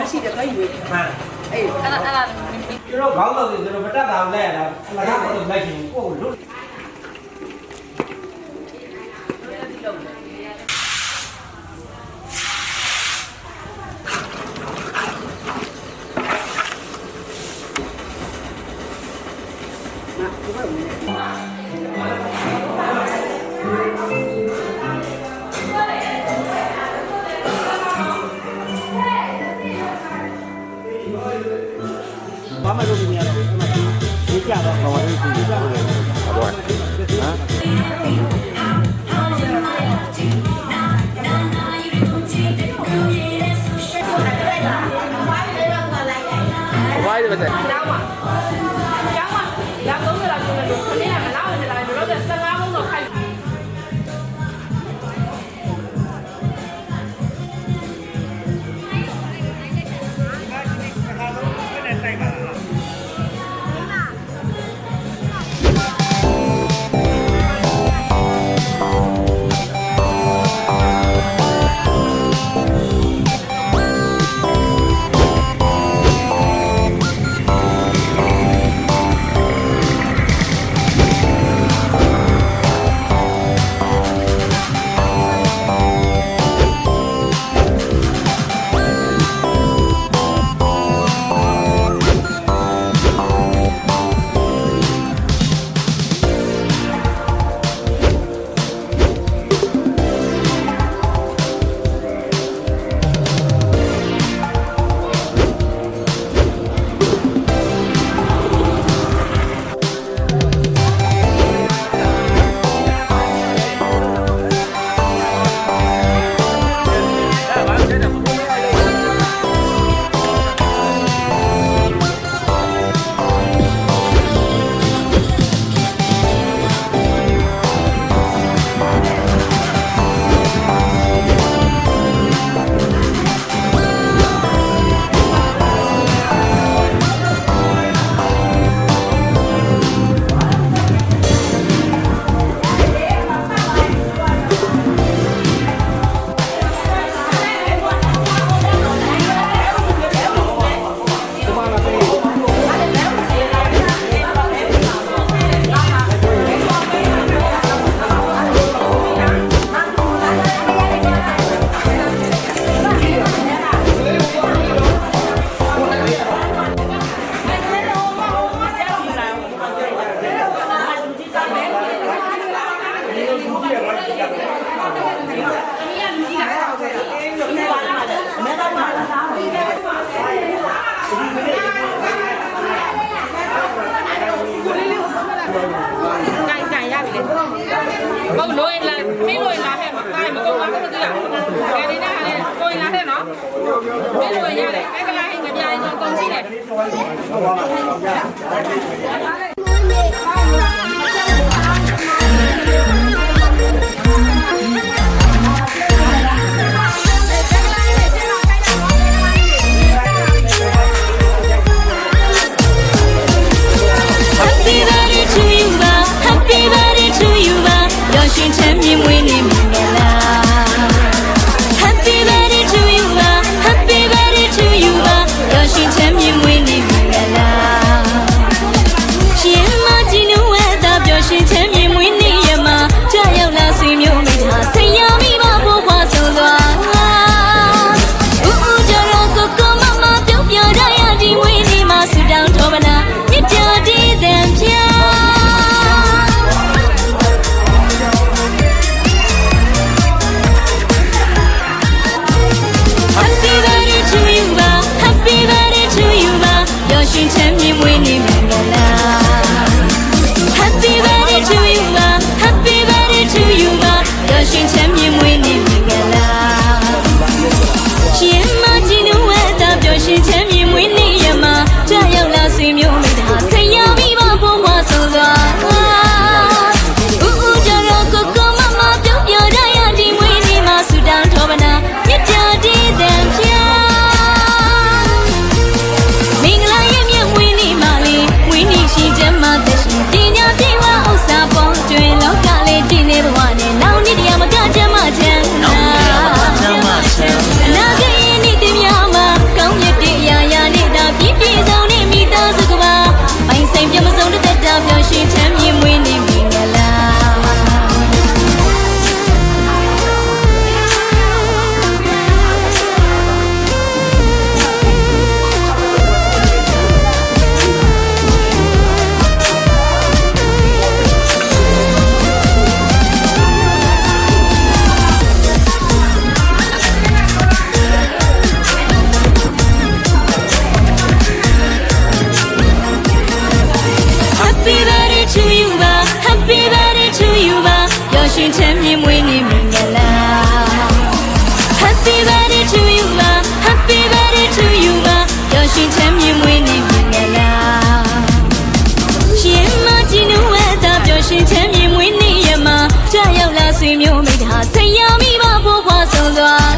ရှိတယ်ခိုင်းရွေးမှန်အေးအဲ့ဒါကျွန်တော်ခေါင်းဆောင်တွေကျွန်တော်မတက်တာလဲရတာအလကားတော့လိုက်ရင်ကိုယ်လွတ်ဘာမှလုပ်နေရတော့ဒီကြတော့ဘာလို့ဒီကြတော့ဘာဝိုင်းတယ်ကျောင်းမှာရကုန်ကြလာကြလို့ခလေးကမလာဝင်လာကျွန်တော်တို့15ဘုံတော့ခိုက်ဘုံလို့လာမင်းလို့လာဟဲ့မကိုင်းမကုန်ပါဘူးတူရကဲဒီနေ့ဟာလေကိုင်းလာဟဲ့နော်မင်းလို့ရတယ်ကဲကလာဟဲ့ငပြိုင်တော့ကုန်စီတယ် Happy birthday to you ပါ Happy birthday to you ပါပျော်ရွှင်ချမ်းမြေ့မွေးနေ့မင်္ဂလာ Happy birthday to you ပါ Happy birthday to you ပါပျော်ရွှင်ချမ်းမြေ့မွေးနေ့မင်္ဂလာရှင်မကြီးနူဝဲတာပျော်ရွှင်ချမ်းမြေ့မွေးနေ့ရမှာကြာရောက်လာဆွေမျိုးမိသားဆရာမိဘဘိုးဘွားဆုံးသွား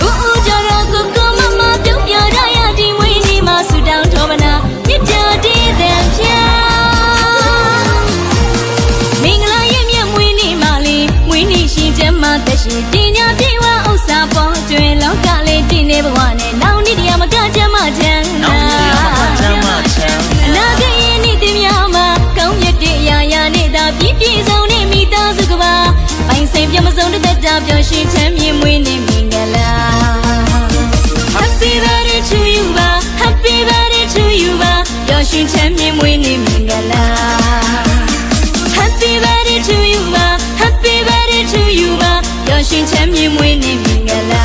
ဦးကြတော့ကိုကိုမမပြုံးပြရရဒီမွေးနေ့မှာဆူတောင်းထောမနာမြစ်ပြတည်တဲ့ပြမင်္ဂလာရဲ့မြတ်မွေးနေ့မှာလေးမွေးနေ့ရှင်ကျမ်းမှာသက်ရှင်ပညာပြေဝဥစ္စာပေါ်ကျွင်လောကလေးတည်နေဘဝနဲ့နောင်နေ့တရားမကကျမ်းမချမ်းသာအနာဂတ်ရဲ့နေ့တင်များမှာကောင်းမြတ်တဲ့ရာရာနဲ့သာပြည့်ပြည့်စုံတဲ့မိသားစုကပါပိုင်ဆိုင်ပြမစုံတဲ့တာပျော်ရွှင်ချမ်းမြေ့မွေးနေ့မင်္ဂလာ Happy birthday to you ပါ Happy birthday to you ပါပျော်ရွှင်ချမ်းမြေ့မွေးနေ့မင်္ဂလာ Happy birthday to you ပါ Happy birthday to you ပါပျော်ရွှင်ချမ်းမြေ့မွေးနေ့မင်္ဂလာ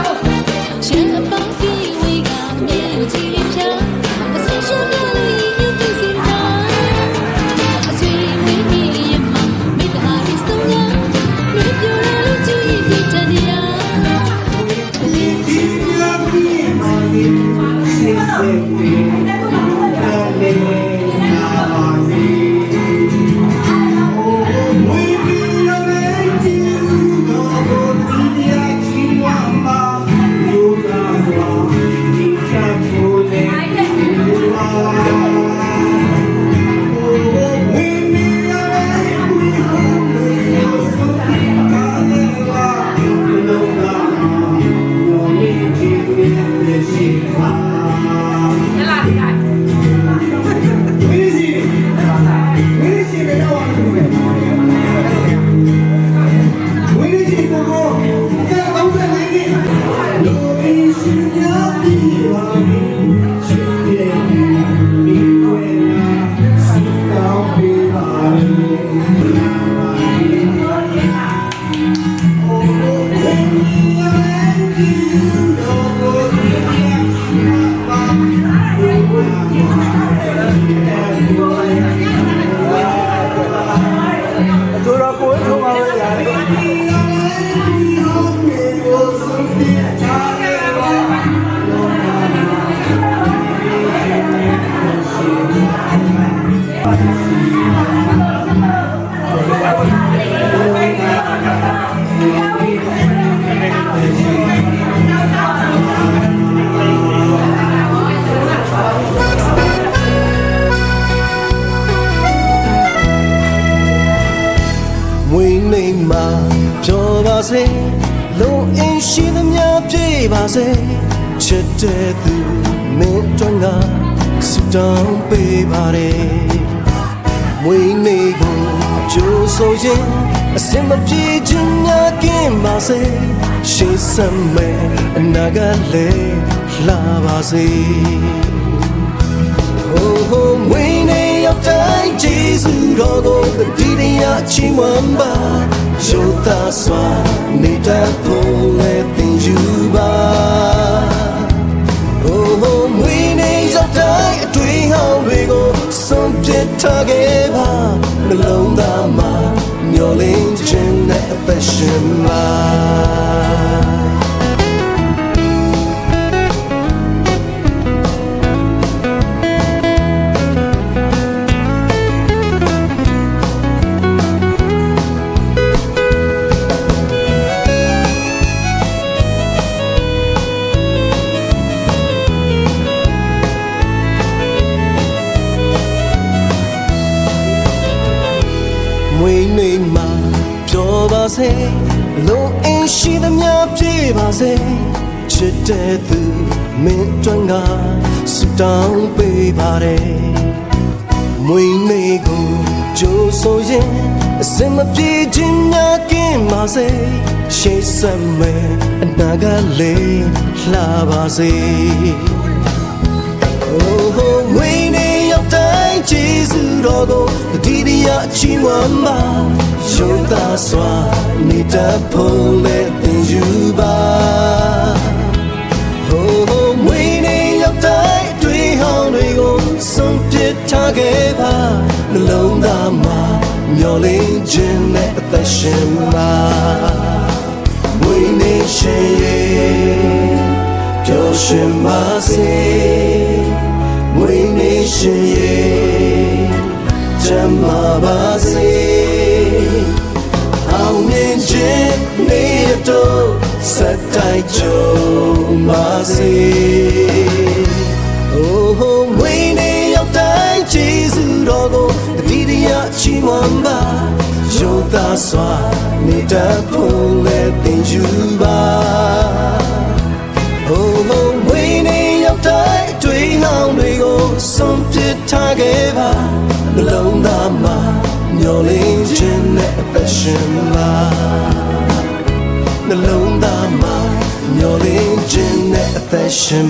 Happy မွေးနေ့မှာပြောပါစေလုံအင်းရှိသမျှပြေပါစေချစ်တဲ့သူမင်းတို့ကစတောင်းပေးပါတယ်မွေးနေ့ကိုကြိုးဆိုရင်အစင်မပြေခြင်းများကင်းပါစေရှေ့ဆက်မဲ့အနာဂတ်လေးလာပါစေ Oh, when you're dying, Jesus, all the deed of Chimamba, show that swan, need that pull, let things you by. Oh, when you're dying, doing how we go, some jet target, the long dama, your engine, that passion, my. မွေးနေ့မှာပြောပါစေလုံအင်းရှိသမျှပြေပါစေချစ်တဲ့သူမင်းတို့ကစတောင်းပေးပါတယ်မွေးနေ့ကိုကြိုးဆိုရင်အစင်မပြေခြင်းများကင်းပါစေရှေ့ဆက်မဲ့အနာဂတ်လေးလှပါစေ Oh, when you're dying, Jesus, all the deed of Chimamba, show that swan, need that pull, let things you by. Oh, when you're dying, doing how we go, some pit target, the long dama, your legend, let the shimba. When they share, your shimba say. We nation ye Jamabase How ninja neto Satai jo mase Oh we ne yok dai Jesus dogo Didiya chimamba Jota swa ni da pole tinju ba Oh we ne yok dai How we go, some pit target, the long dama, your legend, passion, the long dama, your legend, passion.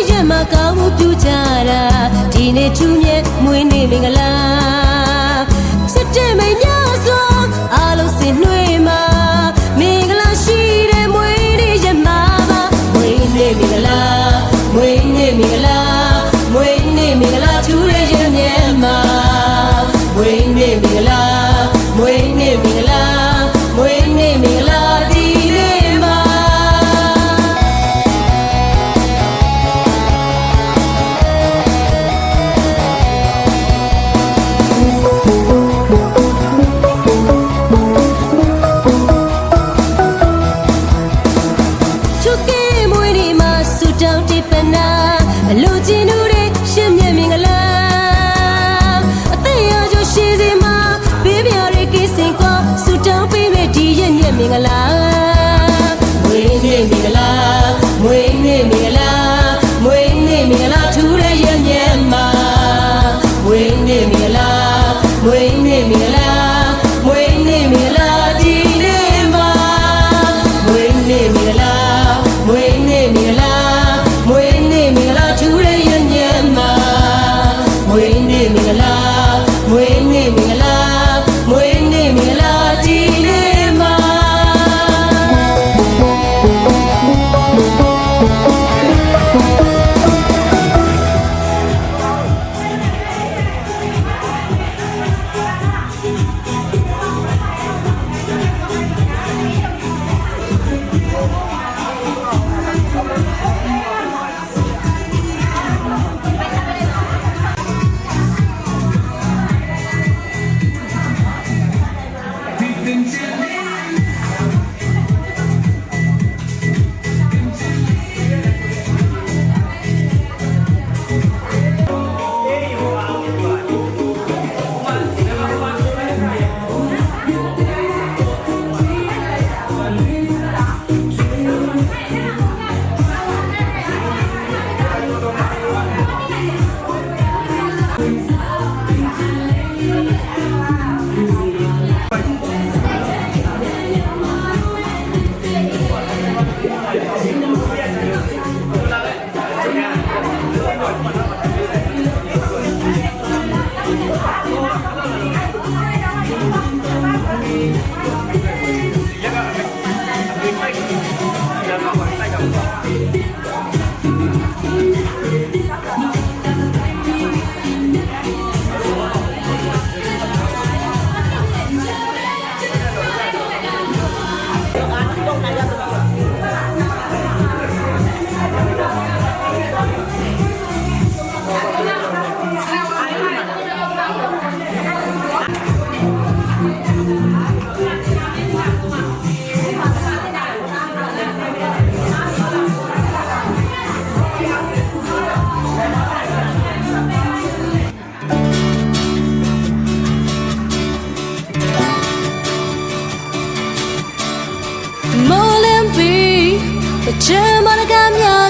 ရက်မှာကောင်းမှုပြုကြတာဒီနေ့ထူးမြတ်မွေးနေ့မင်္ဂလာစစ်တဲ့မိန်များစွာအားလုံးစင်နှွေးမှာမင်္ဂလာရှိတဲ့မွေးနေ့ရက်မှာပါမွေးနေ့မင်္ဂလာမွေးနေ့မင်္ဂလာမွေးနေ့မင်္ဂလာထူးတဲ့ရက်မြတ်မှာမွေးနေ့မင်္ဂလာမွေးနေ့မင်္ဂလာမွေးနေ့မင်္ဂလာဒီနေ့မှာချူကဲမွေးနေ့မှာဆူတောင်းတိပနာအလိုချင်တို့တဲ့ရှင်မြတ်မင်္ဂလာအသက်ရကြရှိစီမှာဘေးပြရတဲ့ကိစ္စကိုဆူတောင်းပေးမဲ့ဒီရက်မြတ်မင်္ဂလာမွေးနေ့မင်္ဂလာမွေးနေ့မင်္ဂလာမွေးနေ့မင်္ဂလာထူးတဲ့ရက်မြတ်မှာမွေးနေ့မင်္ဂလာမွေးနေ့မင်္ဂလာမွေးနေ့မင်္ဂလာဒီနေ့မှာမွေးနေ့မင်္ဂလာမွေးနေ့မင်္ဂလာမွေးနေ့မင်္ဂလာထူးတဲ့ရက်မြတ်မှာမွေးနေ့မင်္ဂလာမွေးနေ့မင်္ဂလာမွေးနေ့မင်္ဂလာဒီနေ့မှာ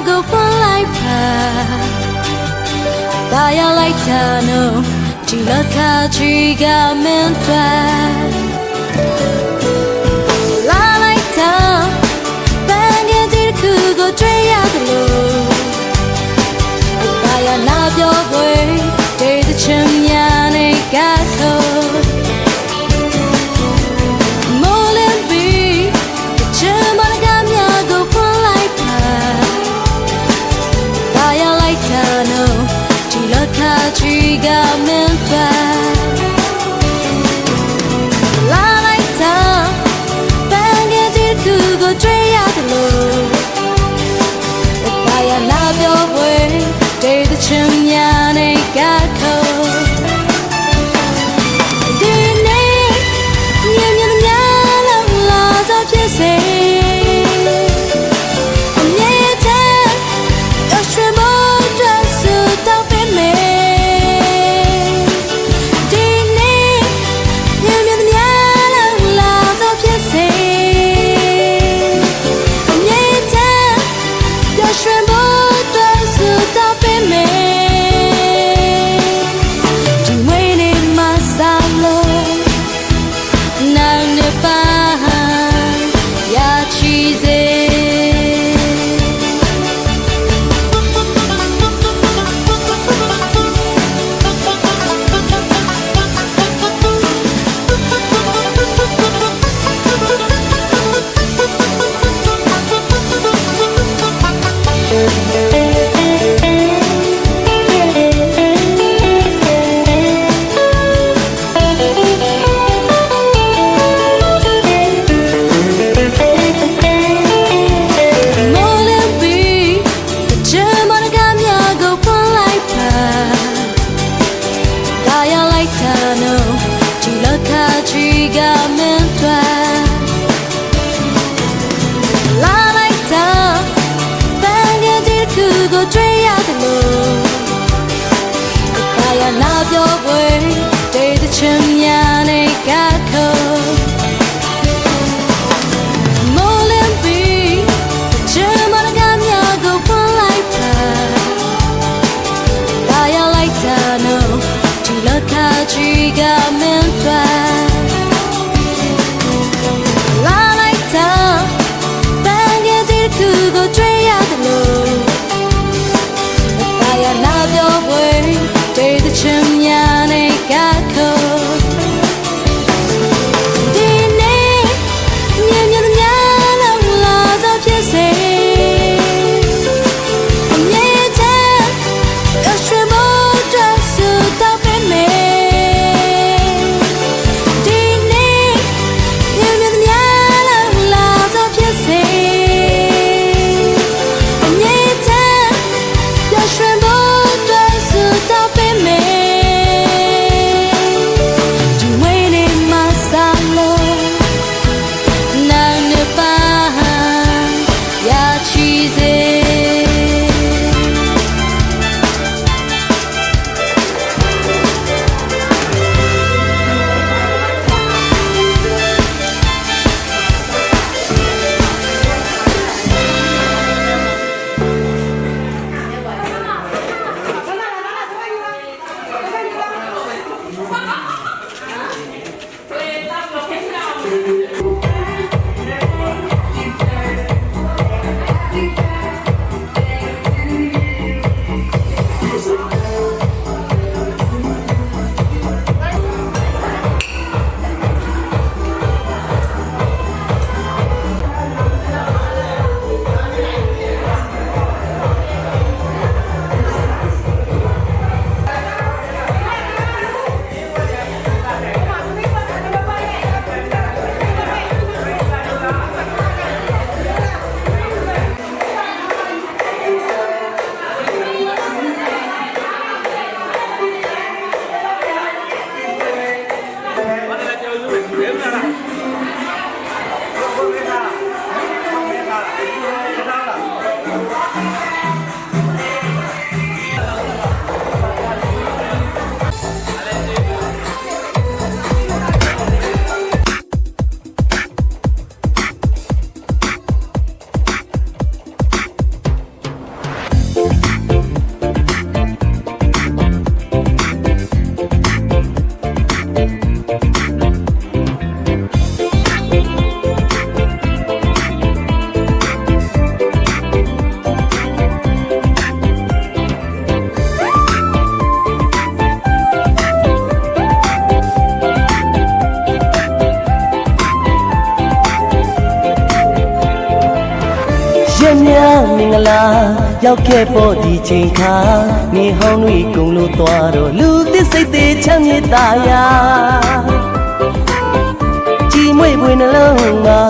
ကိုဖွင့်လိုက်ပါဒါရလိုက်တာနော်ဒီလက်ခါချီကမင်းတွေ့လာလိုက်တာဘန်ကဒီခုကိုတွေ့ရတယ်လို့ဒါရနာပြောပွေတဲ့ချင်များနေကခိုးချီကမင်းတွေ့လာလိုက်တာဘန်ကဒီခုကိုတွေ့ရတယ်လို့ဒါရနာပြောပွေတဲ့ချင်များနေကခိုးဒီနေ့ညညများလုံးလာတော့ဖြစ်စေ宣布对死到北美。追呀的路，大呀那标会对的城呀那个口，莫连比这么的干呀go过来他，大呀来他 no， 只了他去个面对。그거追呀的路，大呀那标会对的城呀那个口，对你年年的年老老早偏谁，年前要学不转速到北美，对你年年的年老老早偏谁。မင်္ဂလာရောက်ခဲ့ဖို့ဒီချိန်ခါနေဟောင်းတွေကုန်လို့သွားတော့လူသစ်စိတ်သေးချမ်းမြေ့သားရာကြည်မွေပွေနှလုံးမှာ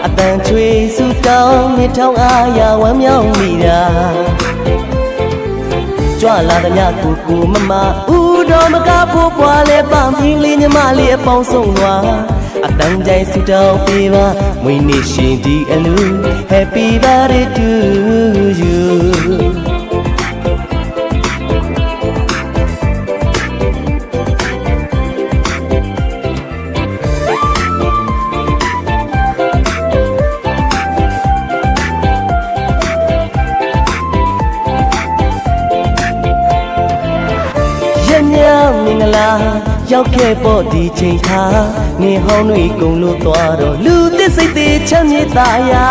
အတန်ချွေဆူတောင်းမြထောင်းအားရဝမ်းမြောက်မိတာကြွလာတဲ့မြကိုကိုမမဦးတော်မကဖို့ပွားလဲပန်းပြင်းလေးညီမလေးအပေါင်းဆုံးသွားအတန်ကြိုင်ဆူတောင်းပေးပါမွေးနေ့ရှင်ဒီအလူ Happy birthday to you မင်္ဂလာရောက်ခဲ့ဖို့ဒီချိန်ခါနေဟောင်းတွေကုန်လို့သွားတော့လူသစ်စိတ်သေးချမ်းမြေ့သားရာ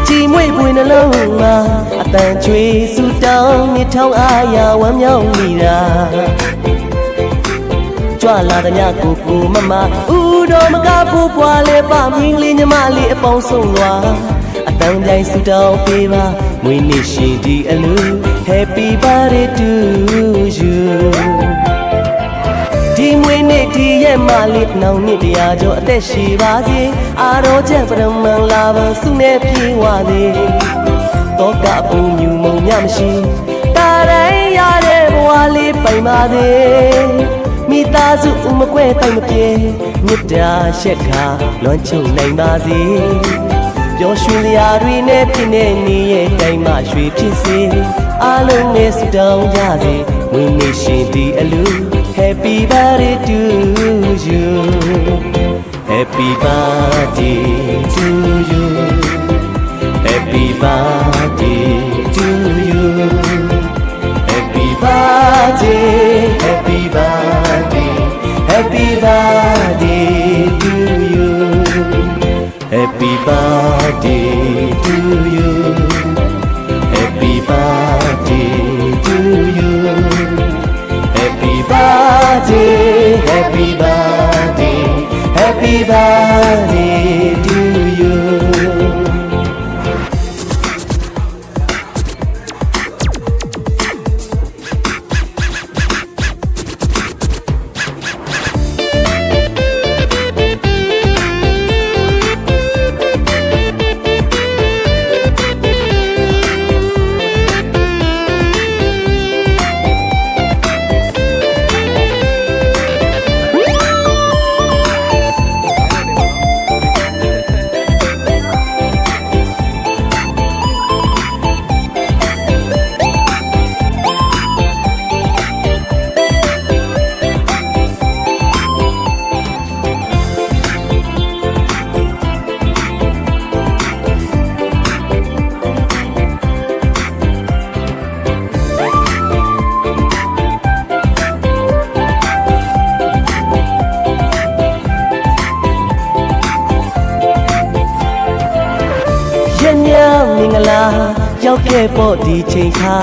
ကြည်မွေပွေနှလုံးမှာအတန်ချွေဆူတောင်းမြထောင်းအားရဝမ်းမြောက်မိတာကြွလာတဲ့ညကိုကိုမမဦးတော်မကဖို့ပွားလဲပါမင်းလေးညီမလေးအပေါင်းဆုံးသွားအတန်ကြိုင်ဆူတောင်းပေးပါမွေးနေ့ရှင်ဒီအလူ Happy birthday to you ဒီမွေးနေ့ဒီရဲ့မလေးနောင်နှစ်တရားကျော်အသက်ရှိပါစေအာရောချက်ပရမန်လာပါစုနဲ့ပြေဝစေတော့ကအပူမြူမုံမြမရှိတာတိုင်းရတဲ့ဘဝလေးပိုင်ပါစေမိသားစုမကွဲတိုင်မပြေမြတ်တာရှက်ခါလွန်ချုံနိုင်ပါစေပ ပျော်ရွှင်စရာတွေနဲ့ပြည့်နေနေရဲ့တိုင်းမှာရွှေဖြစ်စေအားလုံးနဲ့ဆုတောင်းကြစေဝင်းနေရှင်ဒီအလူ Happy birthday to you Happy birthday to you Happy birthday to you Happy birthday Happy birthday Happy birthday to you Happy birthday to you Happy birthday to you Happy birthday Happy birthday Happy birthday to you ရောက်ခဲ့ပေါ့ဒီချိန်ခါ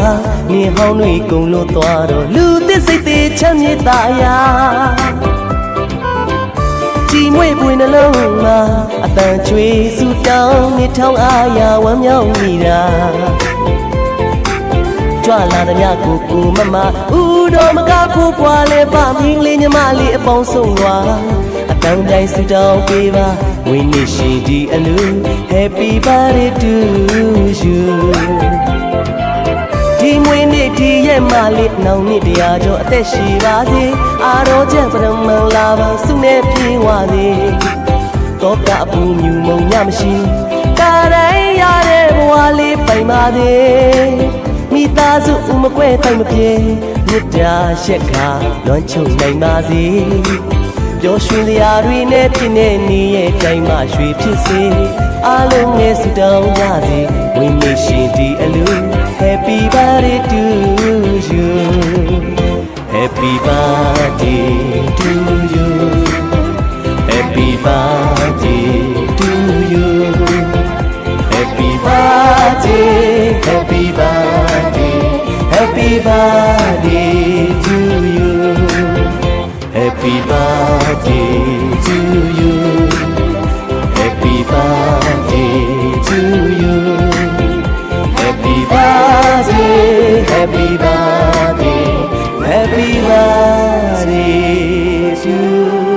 နေဟောင်းတွေကုန်လို့သွားတော့လူသစ်စိတ်သေးချမ်းမြေ့တာရာကြည်မွေ့ပွင့်နှလုံးမှာအတန်ချွေဆူတောင်းနေထောင်းအားရဝမ်းမြောက်မိတာကြွလာတဲ့မြကိုကိုမမဦးတော်မကဖို့ပွားလဲပါမင်းလေးညီမလေးအပေါင်းဆုံးသွားအတန်တိုင်းဆူတောင်းပေးပါဝင်းနေရှိဒီအလူ Happy birthday to you ဒီမွေးနေ့ဒီရဲ့မလေးနောင်နှစ်တရားကျော်အသက်ရှိပါစေအားတော်ချက်ပရမန်လာပါစုနဲ့ပြေးဝစေတော့ကအပူမြူမုံညမရှိကာတိုင်းရတဲ့ဘဝလေးပိုင်ပါသေးမိသားစုမကွဲတိုင်မပြေမြတ်တာရှက်ခါလွမ်းချုံနိုင်ပါစေပျော်ရွှင်စရာတွေနဲ့ပြည့်နေနေရဲ့တိုင်းမှာရွှေဖြစ်စေအားလုံးနဲ့ဆုတောင်းကြစေဝင်းနေရှင်ဒီအလူ Happy birthday to you Happy birthday to you Happy birthday to you Happy birthday Happy birthday Happy birthday to you Happy birthday to you Happy birthday to you Happy birthday Happy birthday Happy birthday to you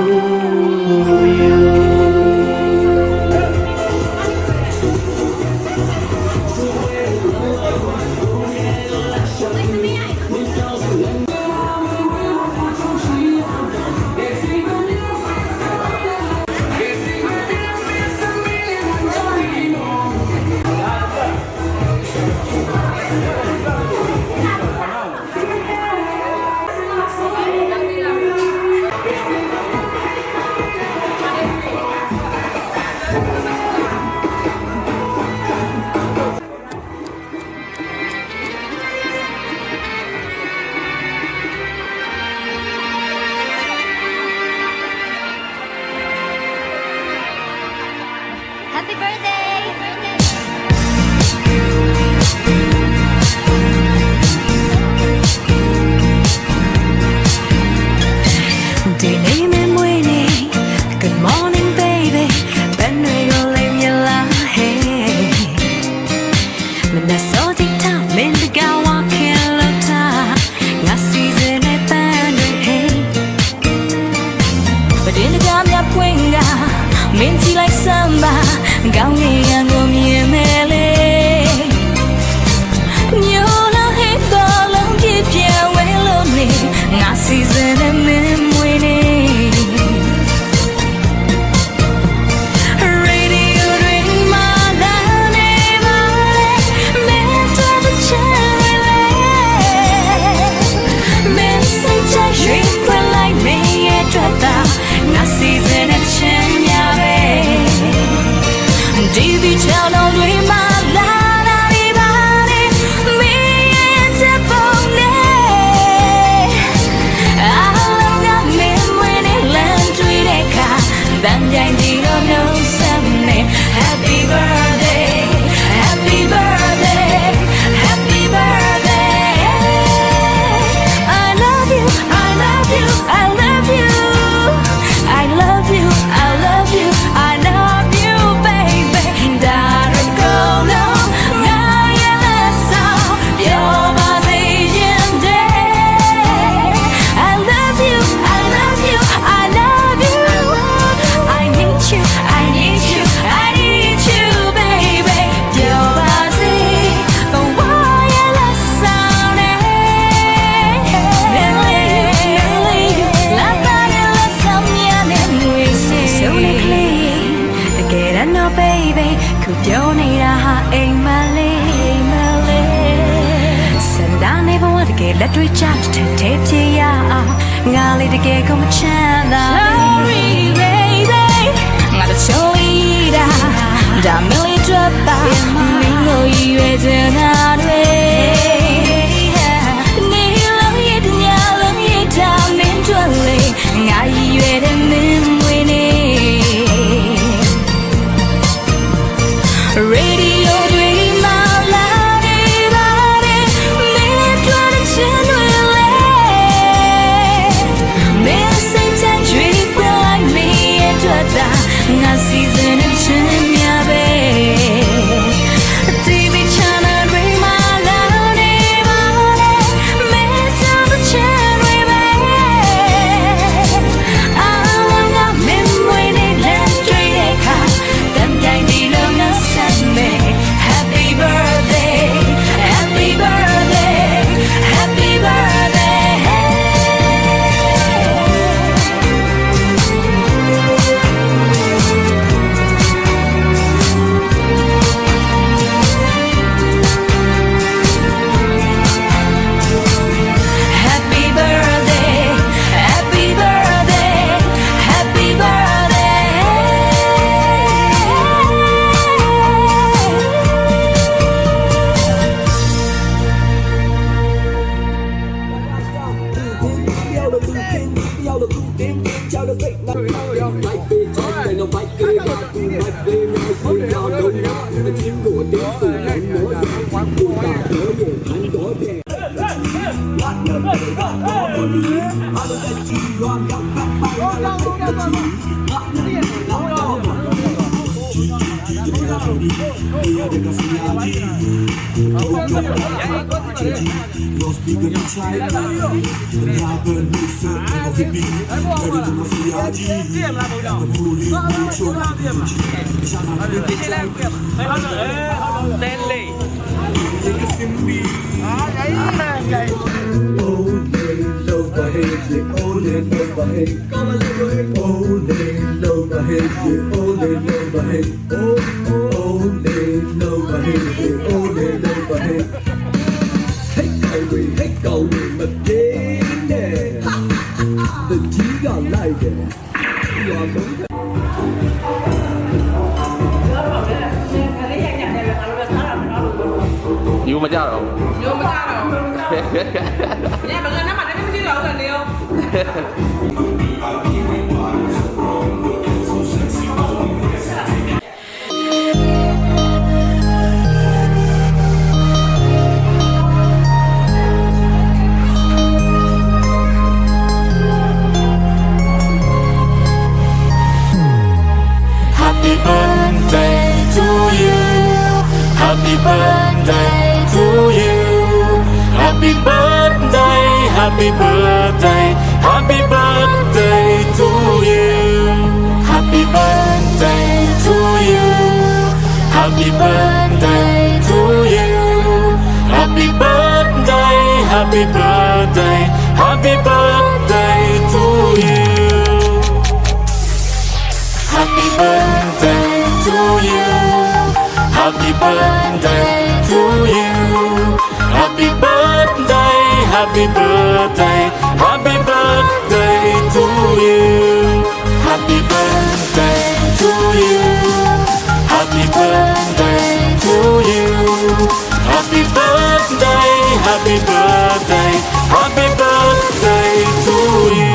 ခဲ့လက်တွေ့ချတဲ့တဲ့ပြေရအောင်ငါလေးတကယ်ကိုမချမ်းသာ Sorry baby ငါတို့ချောလေးတာဒါမလေးထွက်ပါမင်းကိုရွေးချင်တာတွေနေလို့ရတဲ့ညလုံးရတာမင်းတို့လေးငါရွေးတဲ့မင်းမွေးနေ Radio dream my life body me trying to change my life me say that dream like me and that na season and change my baby TV channel dream my life body me trying to change my baby I wanna me winning let's trade a car them guy the long Happy birthday, happy birthday, happy birthday. Happy birthday, happy birthday, happy birthday. You mà cha rồi. Vô mà ra rồi. Nha mọi người nắm mặt đấy chứ lộn là điều. Happy birthday to you. Happy birthday to you. Happy birthday, happy birthday, happy birthday to you. Happy birthday to you. Happy birthday to you. Happy birthday, happy birthday, happy birthday to you. Happy birthday to you. Happy birthday to you. Happy birthday, happy birthday, happy birthday to you. Happy birthday to you. Happy birthday to you. Happy birthday, happy birthday, happy birthday to you.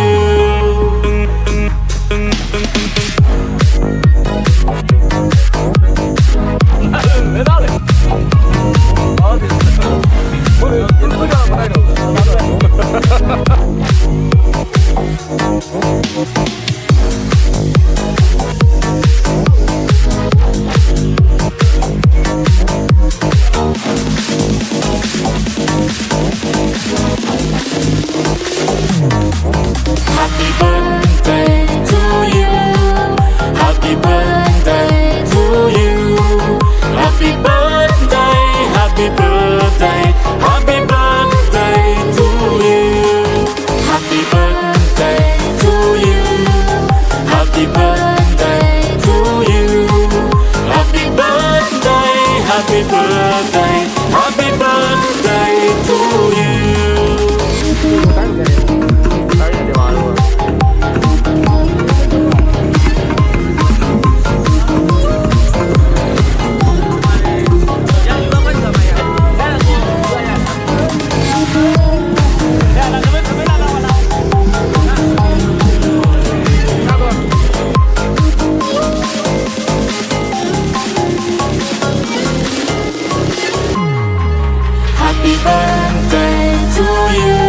birthday to you.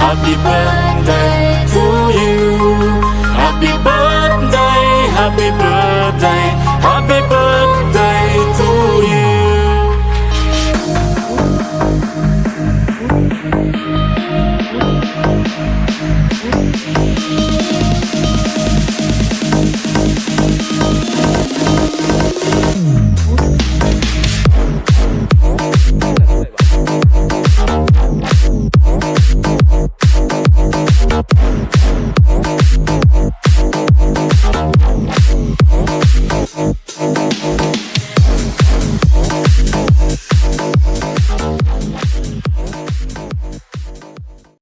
Happy birthday to you. Happy birthday, happy birthday.